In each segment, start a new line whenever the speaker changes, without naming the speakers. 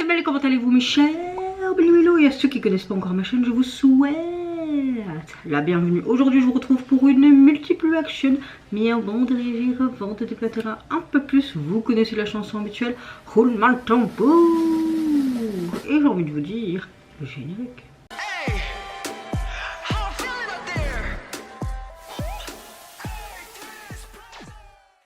belle, comment allez-vous mes chers Bilou, et à ceux qui ne connaissent pas encore ma chaîne, je vous souhaite la bienvenue. Aujourd'hui, je vous retrouve pour une multiple action, mis en bande et revente de terrain un peu plus. Vous connaissez la chanson habituelle, roulement le tambour. Et j'ai envie de vous dire, le générique.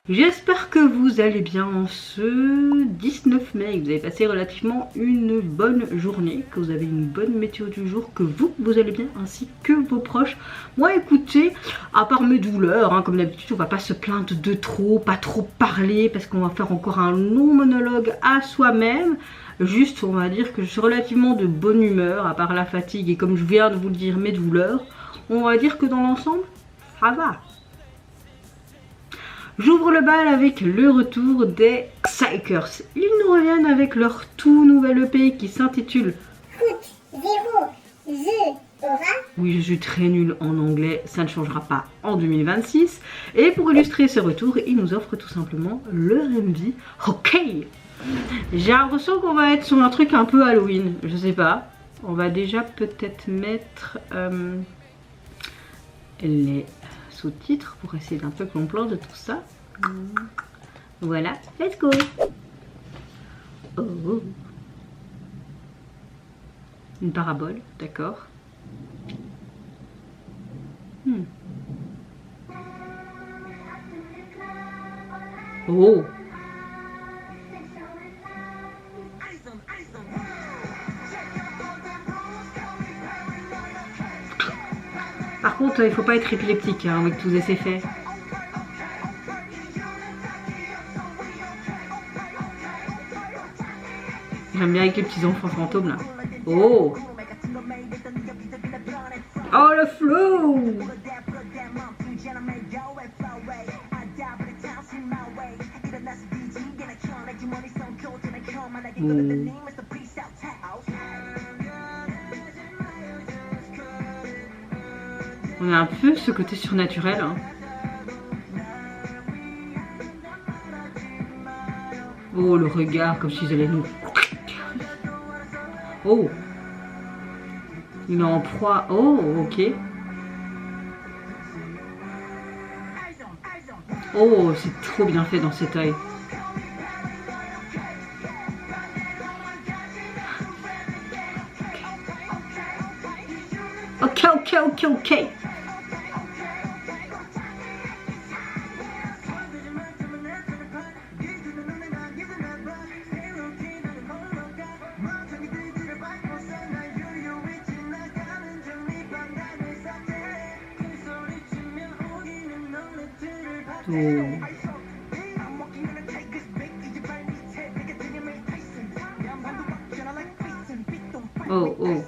J'espère que vous allez bien en ce 19 mai, que vous avez passé relativement une bonne journée, que vous avez une bonne météo du jour, que vous allez bien ainsi que vos proches. Moi écoutez, à part mes douleurs, comme d'habitude on va pas se plaindre de trop, pas trop parler parce qu'on va faire encore un long monologue à soi-même. Juste on va dire que je suis relativement de bonne humeur, à part la fatigue et comme je viens de vous le dire mes douleurs, on va dire que dans l'ensemble ça va. J'ouvre le bal avec le retour des Psychers. Ils nous reviennent avec leur tout nouvel EP qui s'intitule
Foot 0 The Aura.
Oui, je suis très nulle en anglais, ça ne changera pas en 2026. Et pour illustrer ce retour, ils nous offrent tout simplement leur MV. Ok. J'ai l'impression qu'on va être sur un truc un peu Halloween, je sais pas. On va déjà peut-être mettre les sous-titres pour essayer d'un peu comprendre de tout ça. Voilà, let's go. Oh. Une parabole, d'accord. Oh. Par contre, il faut pas être épileptique avec tous ces effets. J'aime bien avec les petits enfants fantômes là. Oh. Oh le flow. On a un peu ce côté surnaturel. Oh, le regard, comme s'ils allaient nous... Oh. Il est en proie. Oh, ok. Oh, c'est trop bien fait dans cet œil. Ok, ok, ok, ok. Oh, oh.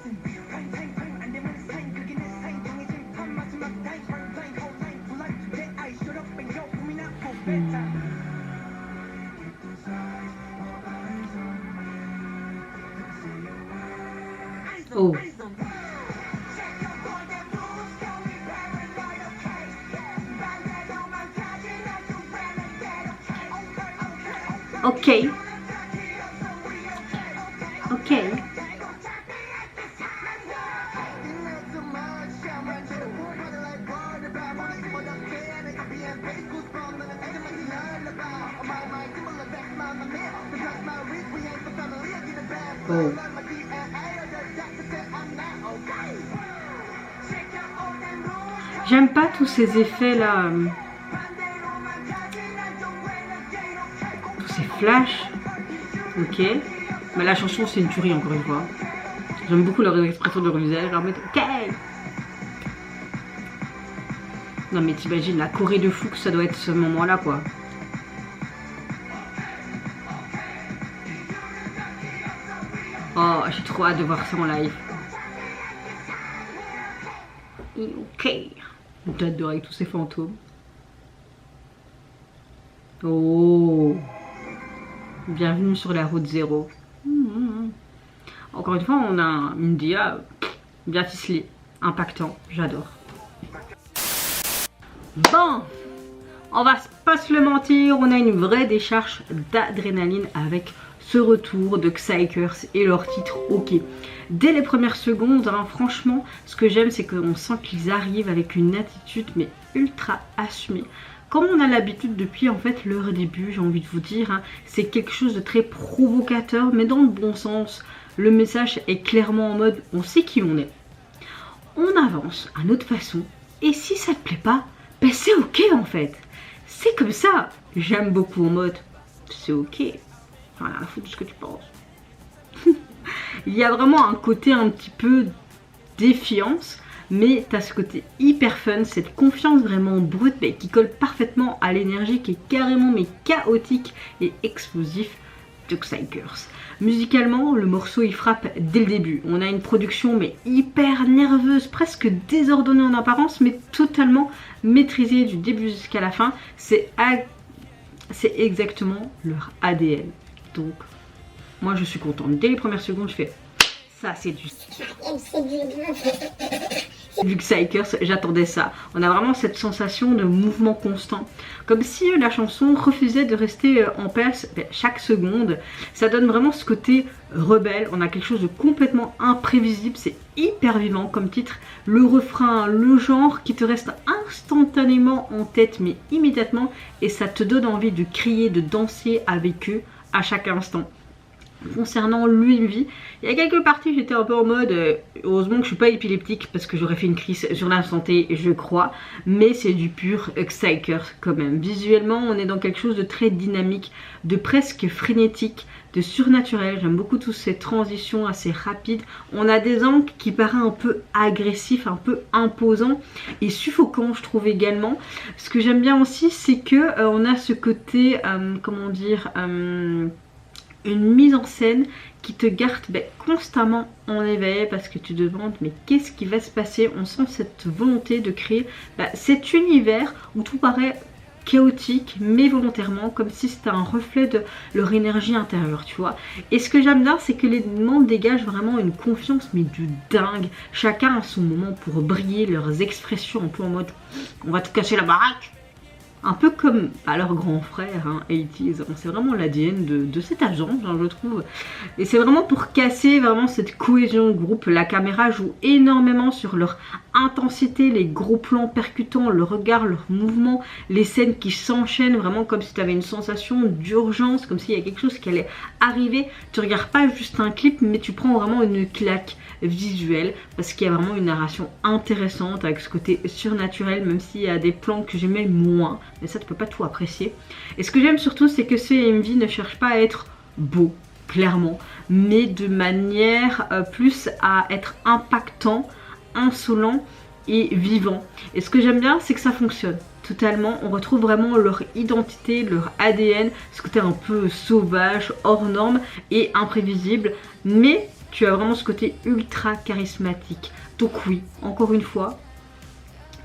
Oh. Ok. Ok. Oh. J'aime pas tous ces effets là. Tous ces flashs. Ok. Mais la chanson c'est une tuerie encore une fois. J'aime beaucoup leur expression de Ruzel. Leur mettre ok. Non mais t'imagines la Corée de fou que ça doit être ce moment là quoi. Oh, j'ai trop hâte de voir ça en live. Ok. J'adore avec tous ces fantômes. Oh. Bienvenue sur la route 0. Encore une fois, on a une DA bien ficelée, impactant, j'adore. Bon, on va pas se le mentir, on a une vraie décharge d'adrénaline avec ce retour de Xikers et leur titre OK. Dès les premières secondes, hein, franchement, ce que j'aime, c'est qu'on sent qu'ils arrivent avec une attitude mais ultra assumée. Comme on a l'habitude depuis en fait leur début, j'ai envie de vous dire, hein, c'est quelque chose de très provocateur, mais dans le bon sens. Le message est clairement en mode, on sait qui on est. On avance à notre façon, et si ça te plaît pas, ben c'est ok en fait. C'est comme ça. J'aime beaucoup en mode, c'est ok. Voilà, la faute de ce que tu penses. Il y a vraiment un côté un petit peu défiance, mais tu as ce côté hyper fun, cette confiance vraiment brute mais qui colle parfaitement à l'énergie qui est carrément mais chaotique et explosif de Xikers. Musicalement, le morceau il frappe dès le début. On a une production mais hyper nerveuse, presque désordonnée en apparence, mais totalement maîtrisée du début jusqu'à la fin. C'est exactement leur ADN. Donc, moi je suis contente. Dès les premières secondes, je fais ça, c'est du Xikers, j'attendais ça. On a vraiment cette sensation de mouvement constant. Comme si la chanson refusait de rester en place chaque seconde. Ça donne vraiment ce côté rebelle. On a quelque chose de complètement imprévisible. C'est hyper vivant comme titre. Le refrain, le genre qui te reste instantanément en tête, mais immédiatement. Et ça te donne envie de crier, de danser avec eux à chaque instant. Concernant l'UMV, il y a quelques parties j'étais un peu en mode heureusement que je suis pas épileptique parce que j'aurais fait une crise sur la santé, je crois, mais c'est du pur Xikers quand même. Visuellement on est dans quelque chose de très dynamique, de presque frénétique, de surnaturel. J'aime beaucoup toutes ces transitions assez rapides. On a des angles qui paraissent un peu agressifs, un peu imposants et suffocants je trouve également. Ce que j'aime bien aussi c'est que on a ce côté comment dire une mise en scène qui te garde constamment en éveil parce que tu te demandes mais qu'est-ce qui va se passer. On sent cette volonté de créer cet univers où tout paraît chaotique mais volontairement, comme si c'était un reflet de leur énergie intérieure, tu vois. Et ce que j'aime bien c'est que les membres dégagent vraiment une confiance mais du dingue. Chacun a son moment pour briller, leurs expressions un peu en mode on va te casser la baraque. Un peu comme leur grand frère, hein, 80s. C'est vraiment l'ADN de cet agent, hein, je trouve. Et c'est vraiment pour casser vraiment cette cohésion de groupe. La caméra joue énormément sur leur intensité, les gros plans percutants, le regard, leur mouvement, les scènes qui s'enchaînent, vraiment comme si tu avais une sensation d'urgence, comme s'il y a quelque chose qui allait arriver. Tu regardes pas juste un clip, mais tu prends vraiment une claque visuelle parce qu'il y a vraiment une narration intéressante avec ce côté surnaturel, même s'il y a des plans que j'aimais moins. Mais ça tu peux pas tout apprécier. Et ce que j'aime surtout c'est que ce MV ne cherche pas à être beau clairement, mais de manière plus à être impactant, insolent et vivant. Et ce que j'aime bien c'est que ça fonctionne totalement. On retrouve vraiment leur identité, leur ADN, ce côté un peu sauvage, hors norme et imprévisible, mais tu as vraiment ce côté ultra charismatique. Donc oui, encore une fois,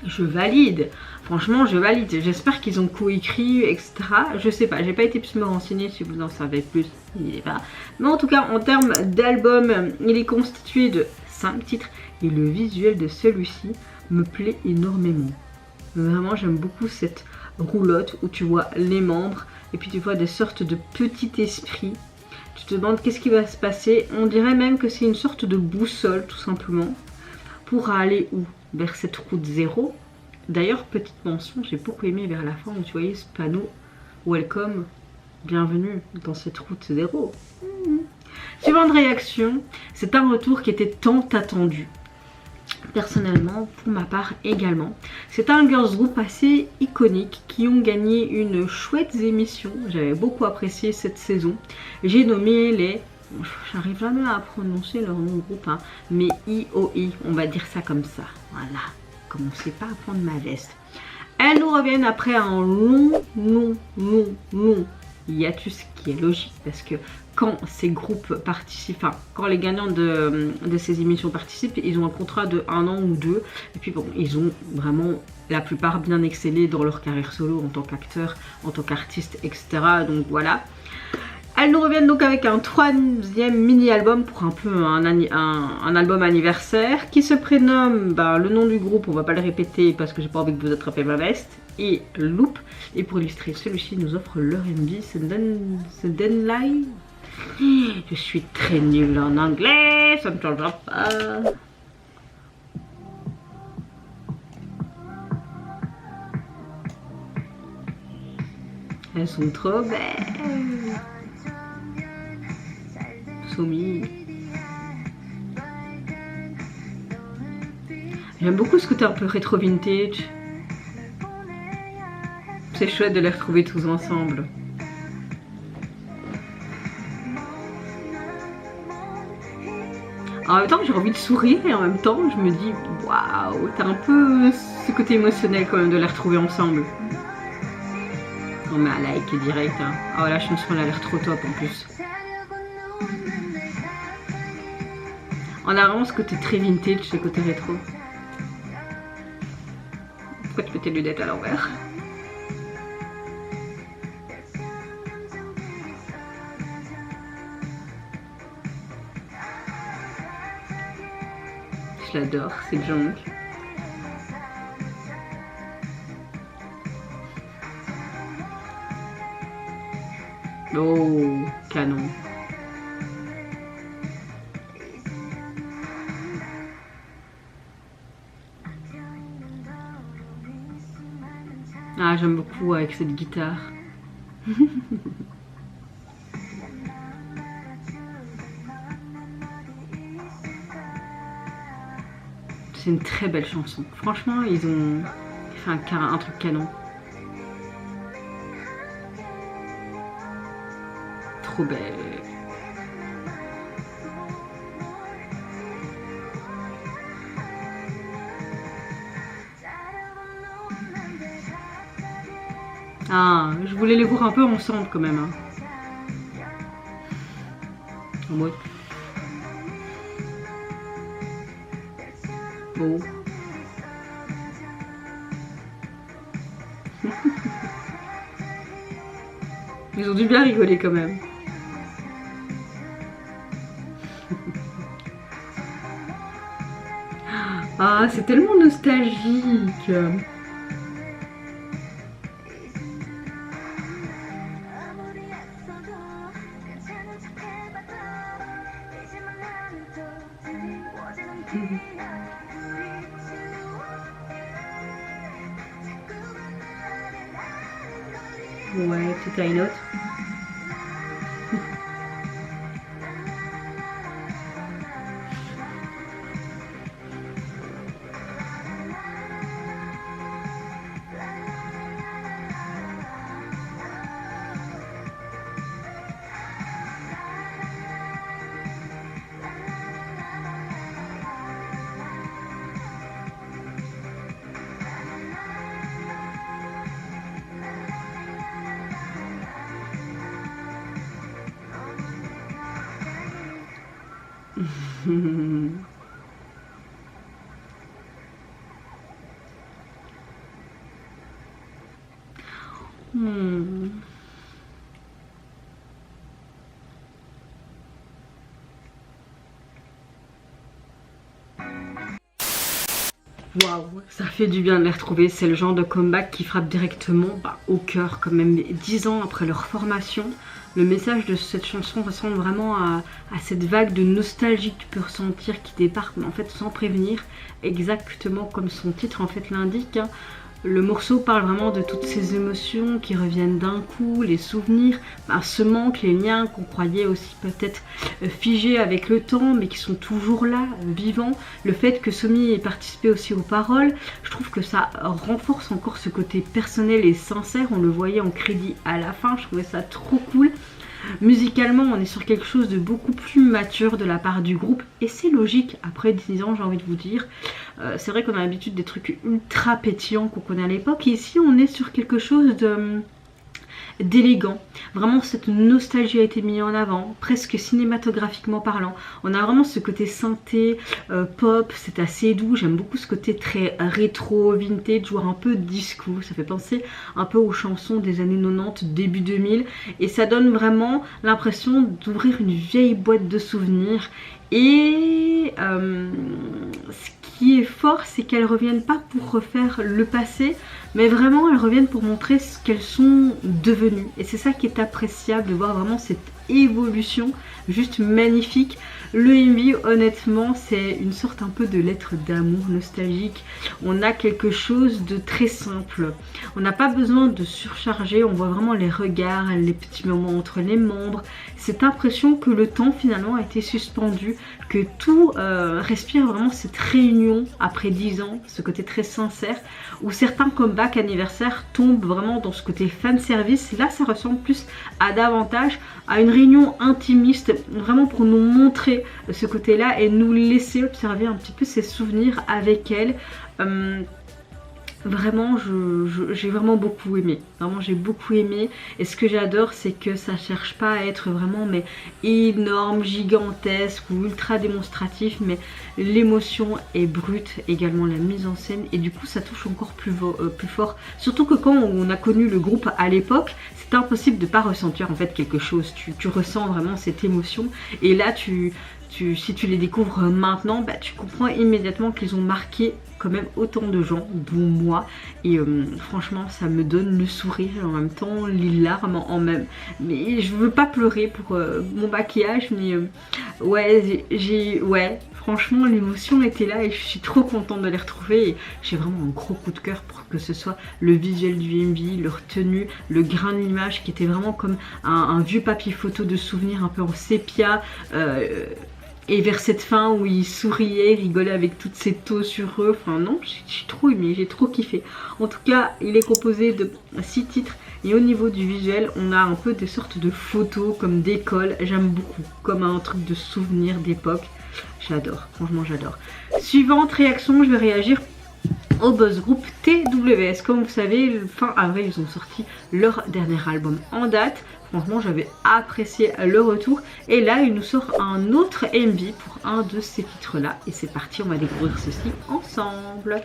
je valide. Franchement, je valide. J'espère qu'ils ont coécrit, etc. Je sais pas, j'ai pas été plus me renseigner. Si vous en savez plus, n'hésitez pas. Mais en tout cas, en termes d'album, il est constitué de 5 titres. Et le visuel de celui-ci me plaît énormément. Vraiment, j'aime beaucoup cette roulotte où tu vois les membres. Et puis tu vois des sortes de petits esprits. Tu te demandes qu'est-ce qui va se passer. On dirait même que c'est une sorte de boussole, tout simplement. Pour aller où? Vers cette route 0. D'ailleurs, petite mention, j'ai beaucoup aimé vers la fin où tu voyais ce panneau Welcome, bienvenue dans cette route 0. Suivante réaction, c'est un retour qui était tant attendu. Personnellement, pour ma part également. C'est un girls group assez iconique qui ont gagné une chouette émission. J'avais beaucoup apprécié cette saison. J'ai nommé les... J'arrive jamais à prononcer leur nom de groupe, hein, mais IOI, on va dire ça comme ça. Voilà, commencez pas à prendre ma veste. Elles nous reviennent après un long hiatus, qui est logique parce que quand ces groupes participent, enfin quand les gagnants de ces émissions participent, ils ont un contrat de 1 an ou 2, et puis bon, ils ont vraiment la plupart bien excellé dans leur carrière solo en tant qu'acteur, en tant qu'artiste, etc. Donc voilà. Elles nous reviennent donc avec un 3e mini-album pour un peu un album anniversaire qui se prénomme, le nom du groupe, on va pas le répéter parce que j'ai pas envie que vous attrapez ma veste, et Loop. Et pour illustrer celui-ci, nous offre leur MV, c'est Denlive. Je suis très nulle en anglais, ça ne changera pas. Elles sont trop belles. Somi. J'aime beaucoup ce côté un peu rétro vintage. C'est chouette de les retrouver tous ensemble. En même temps, j'ai envie de sourire et en même temps, je me dis waouh, t'as un peu ce côté émotionnel quand même de les retrouver ensemble. On met un like direct. Hein. Oh, la chanson, elle a l'air trop top en plus. On a vraiment ce côté très vintage, ce côté rétro. Pourquoi tu mets tes lunettes à l'envers? Je l'adore, c'est Jung. Oh, canon. Ah, j'aime beaucoup avec cette guitare. C'est une très belle chanson. Franchement, ils ont fait un truc canon. Trop belle. Ah, je voulais les voir un peu ensemble quand même. Hein. En mode. Oh. Ils ont dû bien rigoler quand même. Ah, c'est tellement nostalgique. Ouais, petite high note. Waouh, ça fait du bien de les retrouver. C'est le genre de comeback qui frappe directement au cœur, quand même 10 ans après leur formation. Le message de cette chanson ressemble vraiment à cette vague de nostalgie que tu peux ressentir qui débarque, mais en fait sans prévenir, exactement comme son titre en fait l'indique. Hein. Le morceau parle vraiment de toutes ces émotions qui reviennent d'un coup, les souvenirs, ce manque, les liens qu'on croyait aussi peut-être figés avec le temps, mais qui sont toujours là, vivants. Le fait que Somi ait participé aussi aux paroles, je trouve que ça renforce encore ce côté personnel et sincère. On le voyait en crédit à la fin, je trouvais ça trop cool. Musicalement, on est sur quelque chose de beaucoup plus mature de la part du groupe et c'est logique, après 10 ans j'ai envie de vous dire. C'est vrai qu'on a l'habitude des trucs ultra pétillants qu'on connaît à l'époque et ici on est sur quelque chose d'élégant. Vraiment cette nostalgie a été mise en avant, presque cinématographiquement parlant. On a vraiment ce côté synthé, pop, c'est assez doux. J'aime beaucoup ce côté très rétro, vintage, voire un peu disco. Ça fait penser un peu aux chansons des années 90, début 2000. Et ça donne vraiment l'impression d'ouvrir une vieille boîte de souvenirs. Et ce qui est fort, c'est qu'elles reviennent pas pour refaire le passé, mais vraiment elles reviennent pour montrer ce qu'elles sont devenues. Et c'est ça qui est appréciable, de voir vraiment cette évolution juste magnifique. Le MV, honnêtement, c'est une sorte un peu de lettre d'amour nostalgique. On a quelque chose de très simple. On n'a pas besoin de surcharger, on voit vraiment les regards, les petits moments entre les membres. Cette impression que le temps finalement a été suspendu, que tout respire vraiment cette réunion après 10 ans, ce côté très sincère, où certains comebacks anniversaires tombent vraiment dans ce côté fanservice. Là, ça ressemble plus à davantage à une réunion intimiste, vraiment pour nous montrer ce côté-là et nous laisser observer un petit peu ses souvenirs avec elle. Vraiment, j'ai vraiment beaucoup aimé. Vraiment, j'ai beaucoup aimé. Et ce que j'adore, c'est que ça cherche pas à être vraiment mais énorme, gigantesque ou ultra démonstratif, mais l'émotion est brute, également la mise en scène. Et du coup, ça touche encore plus fort. Surtout que quand on a connu le groupe à l'époque, c'est impossible de pas ressentir en fait quelque chose. Tu ressens vraiment cette émotion. Et là, si tu les découvres maintenant, bah, tu comprends immédiatement qu'ils ont marqué quand même autant de gens, dont moi. Et franchement, ça me donne le sourire et en même temps les larmes en même. Mais je veux pas pleurer pour mon maquillage, mais ouais, franchement l'émotion était là et je suis trop contente de les retrouver. J'ai vraiment un gros coup de cœur pour que ce soit le visuel du MV, leur tenue, le grain de l'image qui était vraiment comme un vieux papier photo de souvenir un peu en sépia. Et vers cette fin où il souriait, rigolait avec toutes ses taux sur eux. Enfin non, j'ai trop aimé, j'ai trop kiffé. En tout cas, il est composé de 6 titres. Et au niveau du visuel, on a un peu des sortes de photos comme d'école. J'aime beaucoup, comme un truc de souvenir d'époque. J'adore, franchement j'adore. Suivante réaction, je vais réagir au buzz group TWS. Comme vous savez, fin avril, ils ont sorti leur dernier album en date. Franchement, j'avais apprécié le retour. Et là, il nous sort un autre MV pour un de ces titres-là. Et c'est parti, on va découvrir ceci ensemble.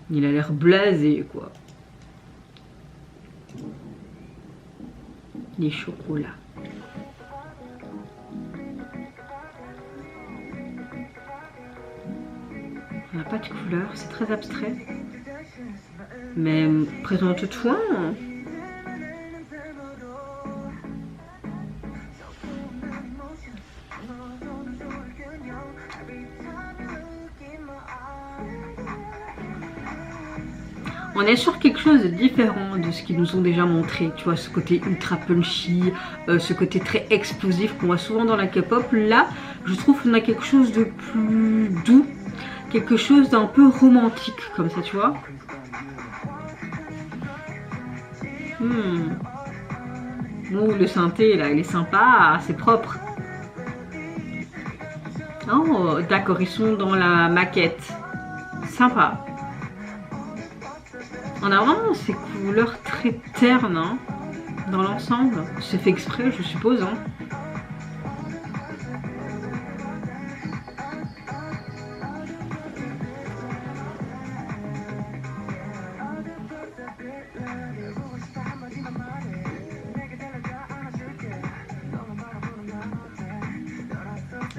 Il a l'air blasé, quoi. Les chocolats. On n'a pas de couleur, c'est très abstrait. Mais présente-toi. On est sur quelque chose de différent de ce qu'ils nous ont déjà montré, tu vois, ce côté ultra punchy, ce côté très explosif qu'on voit souvent dans la K-pop. Là, je trouve qu'on a quelque chose de plus doux, quelque chose d'un peu romantique, comme ça, tu vois. Oh, le synthé, là, il est sympa, c'est propre. Oh, d'accord, ils sont dans la maquette. Sympa. On a vraiment ces couleurs très ternes hein, dans l'ensemble. C'est fait exprès, je suppose. Hein.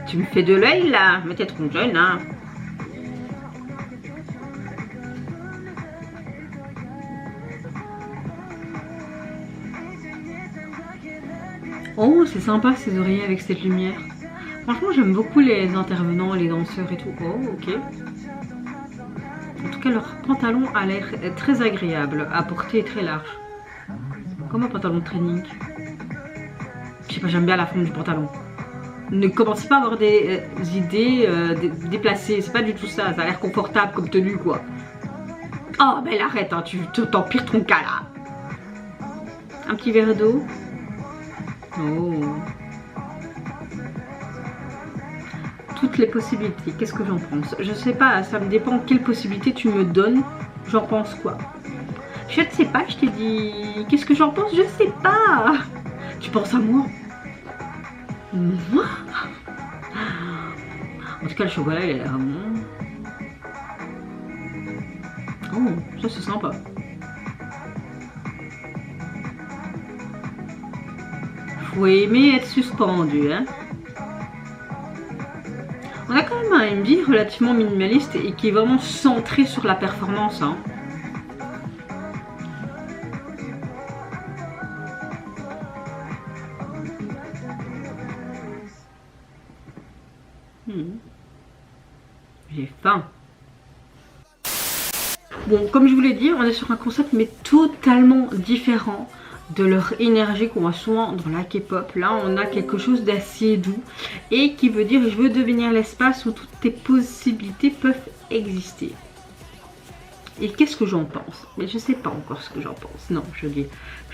Tu me fais de l'œil là, mais t'es trop jeune hein. Oh, c'est sympa ces oreillers avec cette lumière. Franchement, j'aime beaucoup les intervenants, les danseurs et tout. Oh, ok. En tout cas, leur pantalon a l'air très agréable à porter et très large. Comme un pantalon de training. Je sais pas, j'aime bien la forme du pantalon. Ne commencez pas à avoir des idées déplacées. C'est pas du tout ça. Ça a l'air confortable comme tenue, quoi. Oh, mais arrête, hein, tu t'empires ton cas là. Un petit verre d'eau. Oh. Toutes les possibilités, qu'est-ce que j'en pense? Je sais pas, ça me dépend quelle possibilité tu me donnes. J'en pense quoi? Je ne sais pas, je t'ai dit. Qu'est-ce que j'en pense? Je sais pas. Tu penses à moi? Moi? En tout cas, le chocolat, il a l'air bon. Oh, ça c'est sympa. Faut aimer être suspendu, hein. On a quand même une vie relativement minimaliste et qui est vraiment centrée sur la performance. Hein. J'ai faim. Bon, comme je vous l'ai dit, on est sur un concept mais totalement différent de leur énergie qu'on voit souvent dans la K-pop. Là, on a quelque chose d'assez doux et qui veut dire je veux devenir l'espace où toutes tes possibilités peuvent exister. Et qu'est-ce que j'en pense? Mais je sais pas encore ce que j'en pense. Non, je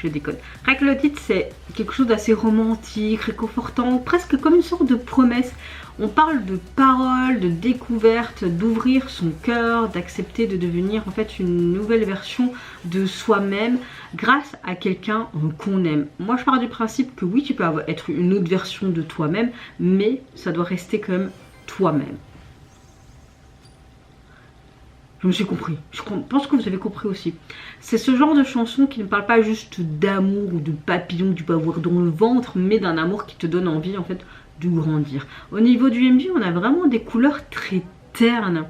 déconne. Rien que le titre, c'est quelque chose d'assez romantique, réconfortant, presque comme une sorte de promesse. On parle de paroles, de découverte, d'ouvrir son cœur, d'accepter de devenir en fait une nouvelle version de soi-même grâce à quelqu'un qu'on aime. Moi, je pars du principe que oui, tu peux être une autre version de toi-même, mais ça doit rester quand même toi-même. Je me suis compris. Je pense que vous avez compris aussi. C'est ce genre de chanson qui ne parle pas juste d'amour ou de papillon que tu peux avoir dans le ventre, mais d'un amour qui te donne envie en fait de grandir. Au niveau du MV, on a vraiment des couleurs très ternes.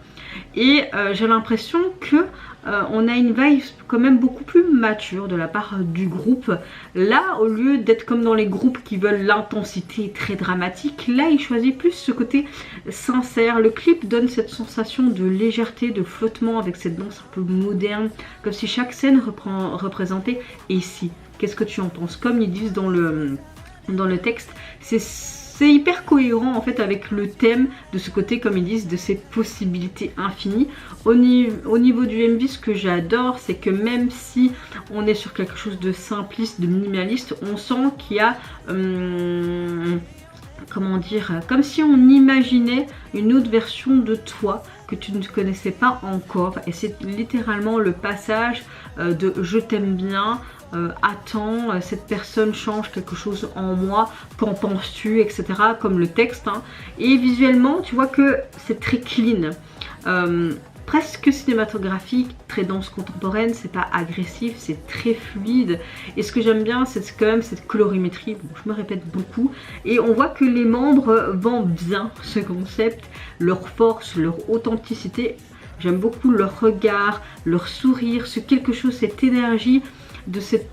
Et j'ai l'impression que on a une vibe quand même beaucoup plus mature de la part du groupe. Là, au lieu d'être comme dans les groupes qui veulent l'intensité très dramatique, là, ils choisissent plus ce côté sincère. Le clip donne cette sensation de légèreté, de flottement avec cette danse un peu moderne, comme si chaque scène représentait « et si ». Qu'est-ce que tu en penses? Comme ils disent dans le texte, c'est hyper cohérent en fait avec le thème de ce côté, comme ils disent, de ces possibilités infinies. Au niveau du MV, ce que j'adore, c'est que même si on est sur quelque chose de simpliste, de minimaliste, on sent qu'il y a... comment dire, comme si on imaginait une autre version de toi que tu ne connaissais pas encore. Et c'est littéralement le passage de je t'aime bien, attends, cette personne change quelque chose en moi, qu'en penses-tu, etc. Comme le texte. Hein. Et visuellement, tu vois que c'est très clean. Presque cinématographique, très danse contemporaine, c'est pas agressif, c'est très fluide. Et ce que j'aime bien, c'est quand même cette colorimétrie, bon, je me répète beaucoup. Et on voit que les membres vendent bien ce concept, leur force, leur authenticité. J'aime beaucoup leur regard, leur sourire, ce quelque chose, cette énergie de cette...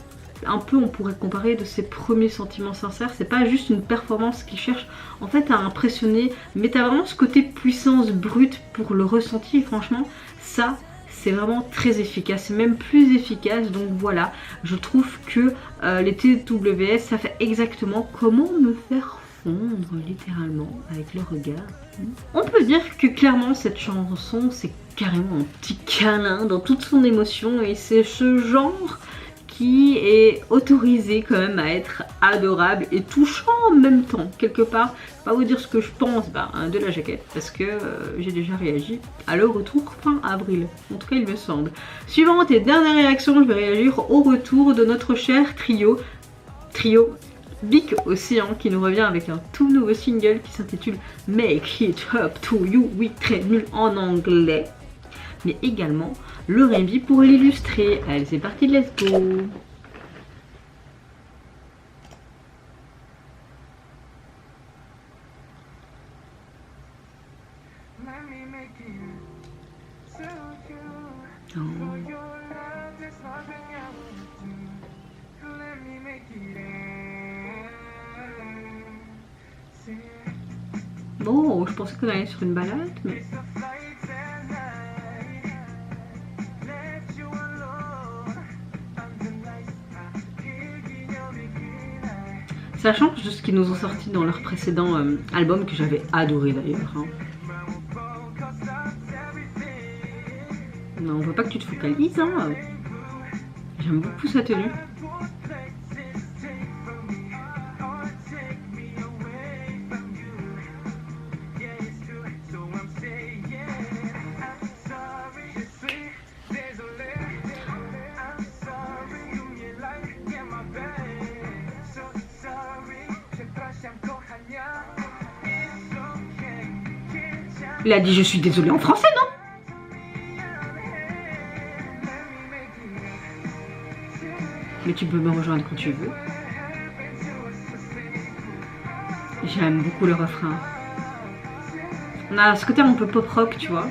Un peu on pourrait comparer de ses premiers sentiments sincères. C'est pas juste une performance qui cherche en fait à impressionner, mais t'as vraiment ce côté puissance brute pour le ressenti. Et franchement ça c'est vraiment très efficace, c'est même plus efficace. Donc voilà, je trouve que les TWS ça fait exactement comment me faire fondre littéralement avec le regard. On peut dire que clairement cette chanson c'est carrément un petit câlin dans toute son émotion, et c'est ce genre qui est autorisé quand même à être adorable et touchant en même temps. Quelque part, je vais pas vous dire ce que je pense de la jaquette, parce que j'ai déjà réagi à le retour fin avril, en tout cas il me semble. Suivante et dernière réaction, je vais réagir au retour de notre cher trio Big Océan, qui nous revient avec un tout nouveau single qui s'intitule Make It Up To You. Oui, très nul en anglais, mais également le MV pour l'illustrer. Allez, c'est parti, let's go. Oh. Bon, je pensais qu'on allait sur une balade, mais... Ça change de ce qu'ils nous ont sorti dans leur précédent album, que j'avais adoré d'ailleurs. Hein. Non, on veut pas que tu te focalises. Hein. J'aime beaucoup sa tenue. Il a dit je suis désolée en français, non? Mais tu peux me rejoindre quand tu veux. J'aime beaucoup le refrain. On a ce côté un peu pop rock, tu vois.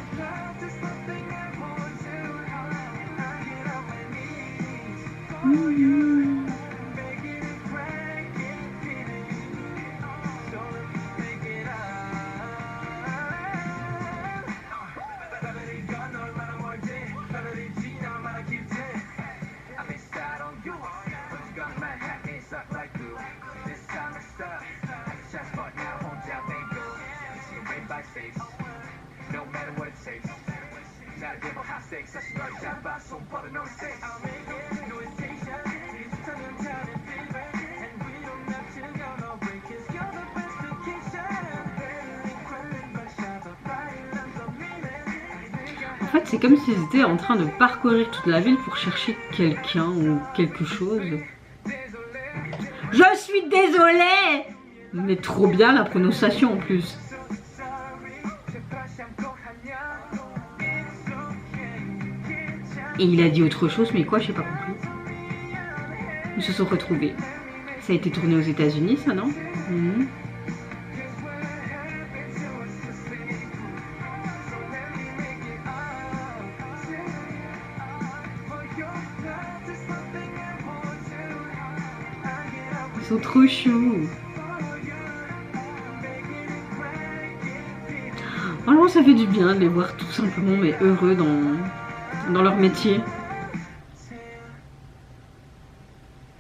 En fait, c'est comme s'ils étaient en train de parcourir toute la ville pour chercher quelqu'un ou quelque chose. Je suis désolée! Mais trop bien la prononciation en plus. Et il a dit autre chose, mais quoi, j'ai pas compris. Ils se sont retrouvés. Ça a été tourné aux États-Unis, ça, non? Ils sont trop choux. Franchement, ça fait du bien de les voir tout simplement, mais heureux dans leur métier.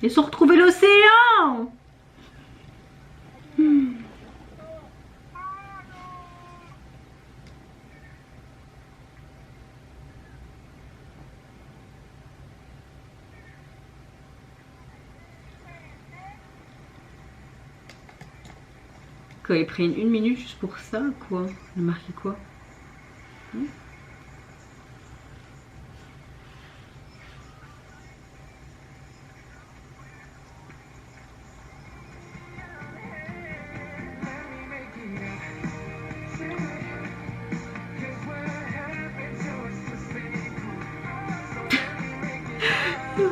Ils ont retrouvé l'océan. Quoi, ils prennent une minute juste pour ça, quoi? Il a marqué quoi?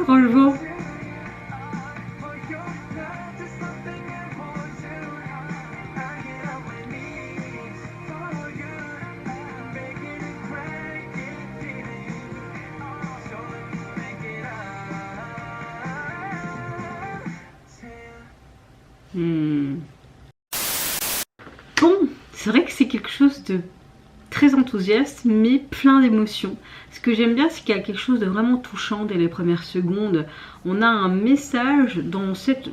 Franchement. Bon, c'est vrai que c'est quelque chose de très enthousiaste mais plein d'émotions. Ce que j'aime bien, c'est qu'il y a quelque chose de vraiment touchant dès les premières secondes. On a un message dans cette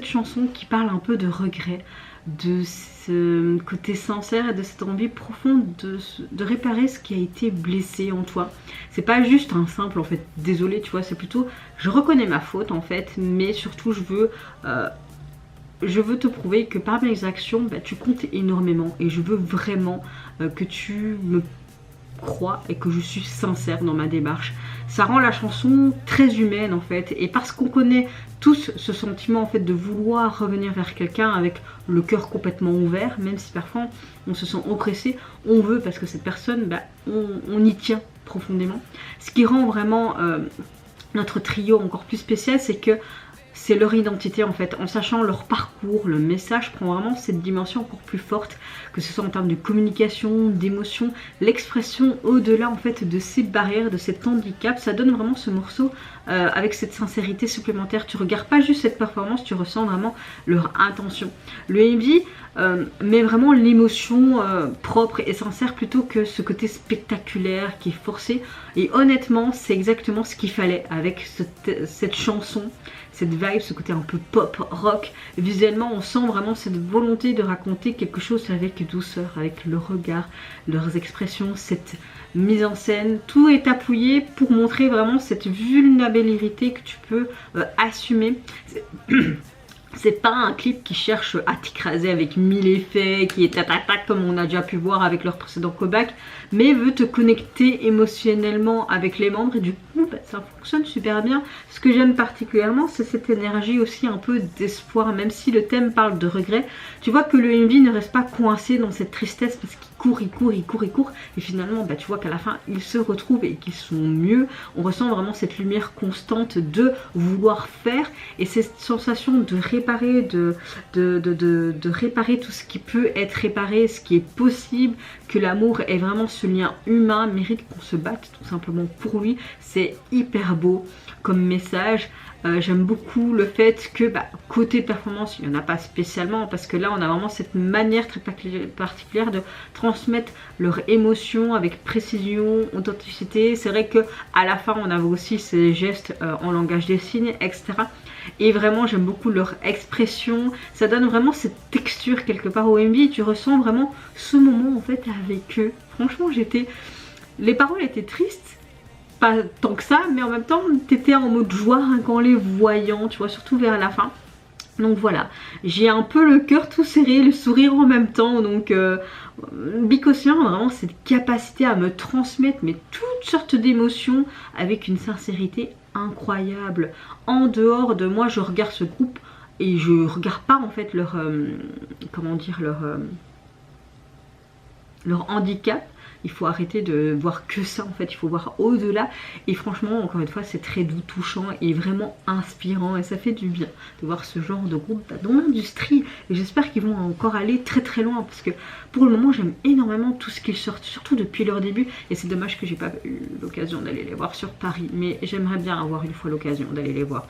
chanson qui parle un peu de regret, de ce côté sincère et de cette envie profonde de réparer ce qui a été blessé en toi. C'est pas juste un simple en fait désolé, tu vois, c'est plutôt je reconnais ma faute en fait, mais surtout je veux te prouver que par mes actions, bah, tu comptes énormément et je veux vraiment que tu me crois et que je suis sincère dans ma démarche. Ça rend la chanson très humaine en fait, et parce qu'on connaît tous ce sentiment en fait de vouloir revenir vers quelqu'un avec le cœur complètement ouvert, même si parfois on se sent oppressé, on veut parce que cette personne, bah, on y tient profondément. Ce qui rend vraiment notre trio encore plus spécial, c'est que c'est leur identité en fait, en sachant leur parcours, le message prend vraiment cette dimension encore plus forte, que ce soit en termes de communication, d'émotion, l'expression au-delà en fait de ces barrières, de cet handicap. Ça donne vraiment ce morceau avec cette sincérité supplémentaire. Tu regardes pas juste cette performance, tu ressens vraiment leur intention. Le MV met vraiment l'émotion propre et sincère plutôt que ce côté spectaculaire qui est forcé, et honnêtement c'est exactement ce qu'il fallait avec cette chanson, cette vibe, ce côté un peu pop rock. Visuellement on sent vraiment cette volonté de raconter quelque chose avec douceur, avec le regard, leurs expressions, cette mise en scène, tout est appuyé pour montrer vraiment cette vulnérabilité que tu peux assumer. C'est pas un clip qui cherche à t'écraser avec 1000 effets, qui est tac comme on a déjà pu voir avec leur précédent comeback, mais veut te connecter émotionnellement avec les membres, et du coup bah, ça fonctionne super bien. Ce que j'aime particulièrement, c'est cette énergie aussi un peu d'espoir, même si le thème parle de regret. Tu vois que le MV ne reste pas coincé dans cette tristesse parce qu'il courent, ils courent, ils courent, ils courent, et finalement bah, tu vois qu'à la fin ils se retrouvent et qu'ils sont mieux. On ressent vraiment cette lumière constante de vouloir faire, et cette sensation de réparer, de réparer tout ce qui peut être réparé, ce qui est possible, que l'amour est vraiment ce lien humain, mérite qu'on se batte tout simplement pour lui. C'est hyper beau comme message. J'aime beaucoup le fait que bah, côté performance, il n'y en a pas spécialement, parce que là on a vraiment cette manière très particulière de transmettre leurs émotions avec précision, authenticité. C'est vrai que à la fin on a aussi ces gestes en langage des signes, etc. Et vraiment j'aime beaucoup leur expression, ça donne vraiment cette texture quelque part au MV, tu ressens vraiment ce moment en fait avec eux. Franchement les paroles étaient tristes, pas tant que ça, mais en même temps t'étais en mode joie hein, quand les voyant, tu vois, surtout vers la fin. Donc voilà, j'ai un peu le cœur tout serré, le sourire en même temps. Donc Bicocien a vraiment cette capacité à me transmettre mais toutes sortes d'émotions avec une sincérité incroyable. En dehors de moi, je regarde ce groupe et je regarde pas en fait leur comment dire, leur handicap. Il faut arrêter de voir que ça en fait, il faut voir au-delà. Et franchement, encore une fois, c'est très doux, touchant et vraiment inspirant. Et ça fait du bien de voir ce genre de groupe dans l'industrie. Et j'espère qu'ils vont encore aller très très loin, parce que pour le moment, j'aime énormément tout ce qu'ils sortent, surtout depuis leur début. Et c'est dommage que j'ai pas eu l'occasion d'aller les voir sur Paris. Mais j'aimerais bien avoir une fois l'occasion d'aller les voir.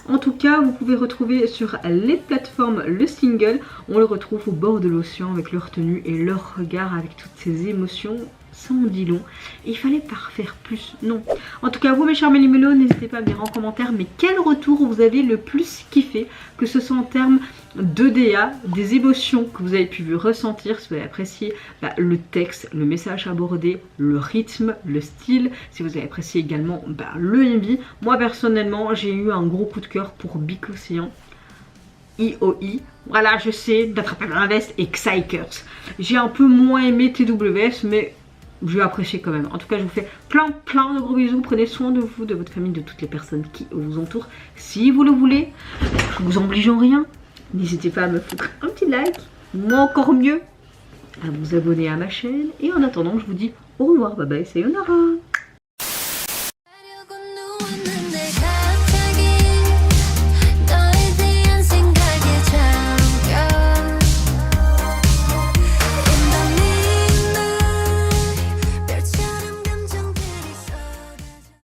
En tout cas, vous pouvez retrouver sur les plateformes le single. On le retrouve au bord de l'océan avec leur tenue et leur regard, avec toutes ces émotions. Ça en dit long. Et il fallait pas refaire plus, non. En tout cas, vous mes chers mélimélos, n'hésitez pas à me dire en commentaire mais quel retour vous avez le plus kiffé, que ce soit en termes de DA, des émotions que vous avez pu ressentir, si vous avez apprécié le texte, le message abordé, le rythme, le style, si vous avez apprécié également le MV. Moi personnellement, j'ai eu un gros coup de cœur pour Bicocien. IOI, voilà, je sais, d'attraper la veste et Xikers. J'ai un peu moins aimé TWS, mais j'ai apprécié quand même. En tout cas, je vous fais plein de gros bisous. Prenez soin de vous, de votre famille, de toutes les personnes qui vous entourent. Si vous le voulez, je vous oblige en rien. N'hésitez pas à me foutre un petit like, moi encore mieux, à vous abonner à ma chaîne. Et en attendant, je vous dis au revoir, bye bye, sayonara.